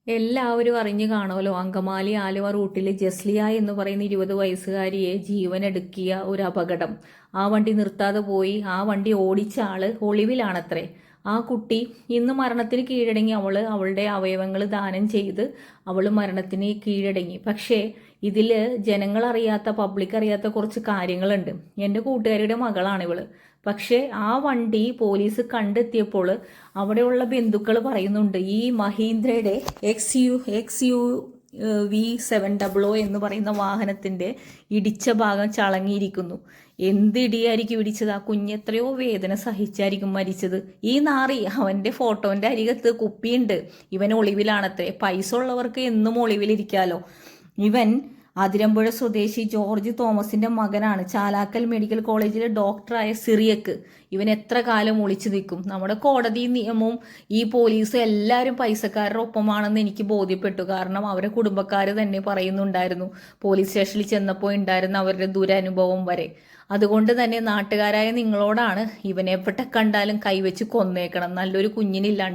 എല്ലാവരും അറിഞ്ഞു കാണുമല്ലോ, അങ്കമാലി ആലുവ റൂട്ടിൽ ജസ്ലിയ എന്ന് പറയുന്ന 20 വയസ്സുകാരിയെ ജീവനെടുക്കിയ ഒരു അപകടം. ആ വണ്ടി നിർത്താതെ പോയി. ആ വണ്ടി ഓടിച്ച ആള് ഒളിവിലാണത്രേ. ആ കുട്ടി ഇന്ന് മരണത്തിന് കീഴടങ്ങി. അവളുടെ അവയവങ്ങൾ ദാനം ചെയ്ത് മരണത്തിന് കീഴടങ്ങി. പക്ഷേ ഇതില് ജനങ്ങൾ അറിയാത്ത, പബ്ലിക് അറിയാത്ത കുറച്ച് കാര്യങ്ങളുണ്ട്. എൻ്റെ കൂട്ടുകാരിയുടെ മകളാണ് ഇവള്. പക്ഷേ ആ വണ്ടി പോലീസ് കണ്ടെത്തിയപ്പോൾ അവിടെയുള്ള ബന്ധുക്കൾ പറയുന്നുണ്ട്, ഈ മഹീന്ദ്രയുടെ എക്സ് യു V700 എന്ന് പറയുന്ന വാഹനത്തിന്റെ ഇടിച്ച ഭാഗം ചളങ്ങിയിരിക്കുന്നു. എന്ത് ഇടിയായിരിക്കും ഇടിച്ചത്? ആ കുഞ്ഞെത്രയോ വേദന സഹിച്ചായിരിക്കും മരിച്ചത്. ഈ നാറി അവന്റെ ഫോട്ടോന്റെ അരികത്ത് കുപ്പിയുണ്ട്. ഇവൻ ഒളിവിലാണത്രേ. പൈസ ഉള്ളവർക്ക് എന്നും ഒളിവിലിരിക്കാലോ. ഇവൻ അതിരമ്പുഴ സ്വദേശി ജോർജ് തോമസിന്റെ മകനാണ്. ചാലാക്കൽ മെഡിക്കൽ കോളേജിലെ ഡോക്ടറായ സിറിയക്ക്. ഇവൻ എത്ര കാലം ഒളിച്ചു നിൽക്കും? നമ്മുടെ കോടതി നിയമവും ഈ പോലീസ് എല്ലാവരും പൈസക്കാരുടെ ഒപ്പമാണെന്ന് എനിക്ക് ബോധ്യപ്പെട്ടു. കാരണം അവരെ കുടുംബക്കാർ തന്നെ പറയുന്നുണ്ടായിരുന്നു, പോലീസ് സ്റ്റേഷനിൽ ചെന്നപ്പോൾ ഉണ്ടായിരുന്ന അവരുടെ ദുരനുഭവം വരെ. അതുകൊണ്ട് തന്നെ നാട്ടുകാരായ നിങ്ങളോടാണ്, ഇവനെ എവിടെ കണ്ടാലും കൈവച്ച് കൊന്നേക്കണം. നല്ലൊരു കുഞ്ഞിനില്ലാണ്ട്